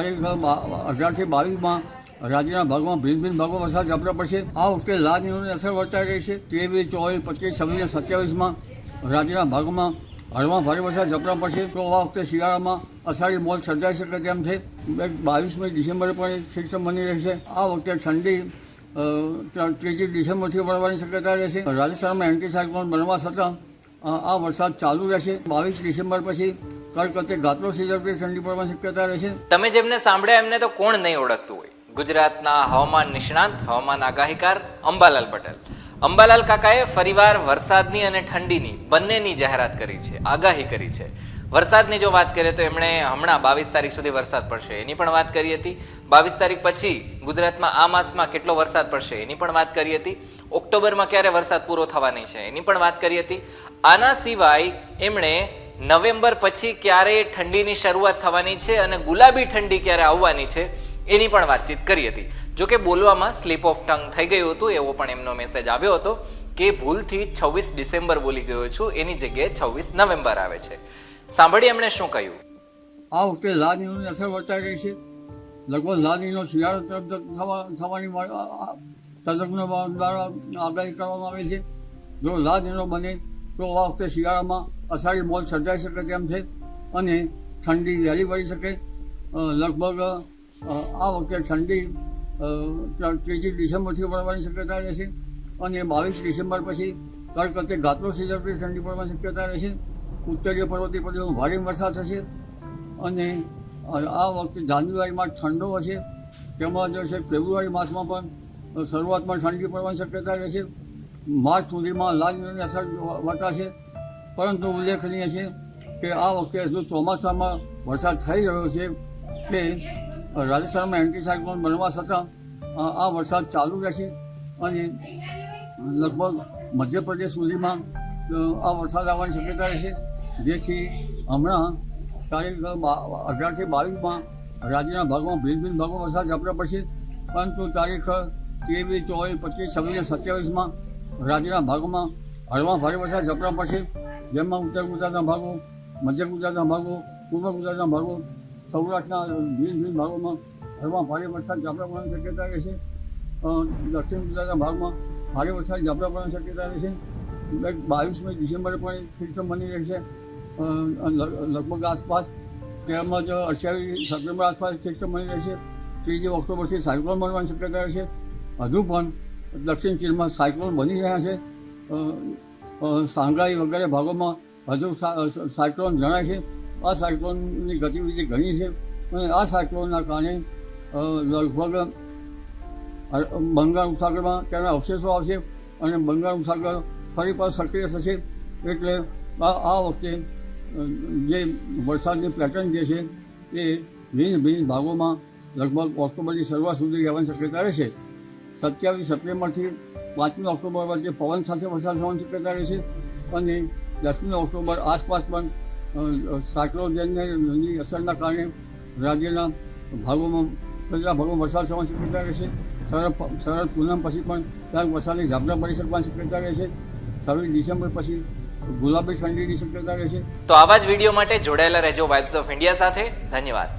તારીખ 18 થી 22 રાજ્યના ભાગમાં ભિન્ન ભાગો વરસાદ ઝાપટા પડશે। આ વખતે લા નીનોની અસર વર્તાઈ રહી છે। 23, 24, 25, 26 અને 27 રાજ્યના ભાગમાં હળવા ભારે વરસાદ ઝાપટા પડશે। તો આ વખતે શિયાળામાં અષાઢી મોલ સર્જાઈ શકે તેમ છે। 22મી ડિસેમ્બરે પણ એક સિસ્ટમ બની રહી છે। આ વખતે ઠંડી 3 ડિસેમ્બરથી વળવાની શક્યતા રહેશે। રાજસ્થાનમાં એન્ટી સાયક્લોન બનવા છતાં આ વરસાદ ચાલુ રહેશે। 22 ડિસેમ્બર પછી કલકત્તે ગાત્રો ઝડપથી ઠંડી પડવાની શક્યતા રહેશે। તમે જેમને સાંભળ્યા એમને તો કોણ નહીં ઓળખતું હોય, ગુજરાતના હવામાન નિષ્ણાંત, હવામાન આગાહીકાર અંબાલાલ પટેલ। અંબાલાલ કાકાએ ફરીવાર વરસાદની અને ઠંડીની બંનેની જાહેરાત કરી છે, આગાહી કરી છે। વરસાદની જો વાત કરીએ તો એમણે હમણાં 22 તારીખ સુધી વરસાદ પડશે એની પણ વાત કરી હતી। 22 તારીખ પછી ગુજરાતમાં આ માસમાં કેટલો વરસાદ પડશે એની પણ વાત કરી હતી। ઓક્ટોબરમાં ક્યારે વરસાદ પૂરો થવાની છે એની પણ વાત કરી હતી। આના સિવાય એમણે નવેમ્બર પછી ક્યારે ઠંડીની શરૂઆત થવાની છે અને ગુલાબી ઠંડી ક્યારે આવવાની છે એની પણ વાતચીત કરી હતી। જોકે બોલવામાં સ્લીપ ઓફ ટંગ થઈ ગયું હતું એવો પણ એમનો મેસેજ આવ્યો હતો કે ભૂલથી 26 ડિસેમ્બર બોલી ગયો છું, એની જગ્યાએ 26 નવેમ્બર આવે છે। સાંભળીએ એમણે શું કહ્યું। આ વખતે લા નીનોની અસર વર્તાઈ રહી છે। લગભગ લા નીનો શિયાળો તરફ થવાની તજજ્ઞો દ્વારા આગાહી કરવામાં આવી છે। જો લા નીનો બને તો આ વખતે શિયાળામાં અષાઢી મોલ સર્જાઈ શકે તેમ છે અને ઠંડી વહેલી પડી શકે। લગભગ આ વખતે ઠંડી 3 ડિસેમ્બરથી વળવાની શક્યતા રહેશે અને 22 ડિસેમ્બર પછી કલકત્તે ગાત્રો ઝડપથી ઠંડી પડવાની શક્યતા રહેશે। ઉત્તરીય પર્વતીય પ્રદેશોમાં ભારે વરસાદ થશે અને આ વખતે જાન્યુઆરીમાં ઠંડો હશે। તેમાં છે ફેબ્રુઆરી માસમાં પણ શરૂઆતમાં ઠંડી પડવાની શક્યતા રહેશે। માર્ચ સુધીમાં લા નીનોની અસર વર્તાશે, પરંતુ ઉલ્લેખનીય છે કે આ વખતે હજુ ચોમાસામાં વરસાદ થઈ રહ્યો છે કે રાજસ્થાનમાં એન્ટી સાયક્લોન બનવા છતાં આ વરસાદ ચાલુ રહેશે અને લગભગ મધ્યપ્રદેશ સુધીમાં આ વરસાદ આવવાની શક્યતા રહેશે। જેથી હમણાં તારીખ 18 થી 22 રાજ્યના ભાગમાં ભિન્ન ભાગો વરસાદ ઝાપટા પડશે, પરંતુ તારીખ 23, 24, 25, 26 અને 27 રાજ્યના ભાગોમાં હળવા ભારે વરસાદ ઝાપટા પડશે। જેમાં ઉત્તર ગુજરાતના ભાગો, મધ્ય ગુજરાતના ભાગો, પૂર્વ ગુજરાતના ભાગો, સૌરાષ્ટ્રના ભિન્ન ભાગોમાં હળવા ભારે વરસાદ ઝાપટા પડવાની શક્યતા રહેશે। દક્ષિણ ગુજરાતના ભાગમાં ભારે વરસાદ ઝાપટા પડવાની શક્યતા રહેશે। 22મી ડિસેમ્બરે પણ એક સિસ્ટમ બની રહેશે લગભગ આસપાસ। તેમજ 28 સપ્ટેમ્બર આસપાસ સિસ્ટમ બની રહેશે। 3 ઓક્ટોબરથી સાયક્લોન બનવાની શક્યતા રહેશે। હજુ પણ દક્ષિણ ચીનમાં સાયક્લોન બની રહ્યા છે। સાંઘાઈ વગેરે ભાગોમાં હજુ સાયક્લોન જણાય છે। આ સાયક્લોનની ગતિવિધિ ઘણી છે અને આ સાયક્લોનના કારણે લગભગ બંગાળ ઉપસાગરમાં તેના અવશેષો આવશે અને બંગાળ ઉપસાગર ફરી પાછું સક્રિય થશે। એટલે આ વખતે જે વરસાદની પેટર્ન જે છે એ ભિન્ન ભાગોમાં લગભગ ઓક્ટોબરની શરૂઆત સુધી રહેવાની શક્યતા રહેશે। 27 સપ્ટેમ્બરથી 5મી ઓક્ટોબર વચ્ચે પવન સાથે વરસાદ થવાની શક્યતા રહેશે અને 10મી ઓક્ટોબર આસપાસ પણ સાયક્લોનની અસરના કારણે રાજ્યના ભાગોમાં કેટલાક ભાગોમાં વરસાદ થવાની શક્યતા રહેશે। શરદ પૂનમ પછી પણ ક્યાંક વરસાદની ઝાપટા પડી શકવાની શક્યતા રહેશે। 26 ડિસેમ્બર પછી ગુલાબી ઠંડીની શક્યતા રહેશે। તો આવા જ વિડીયો માટે જોડાયેલા રહેજો વાઇબ્સ ઓફ ઇન્ડિયા સાથે। ધન્યવાદ।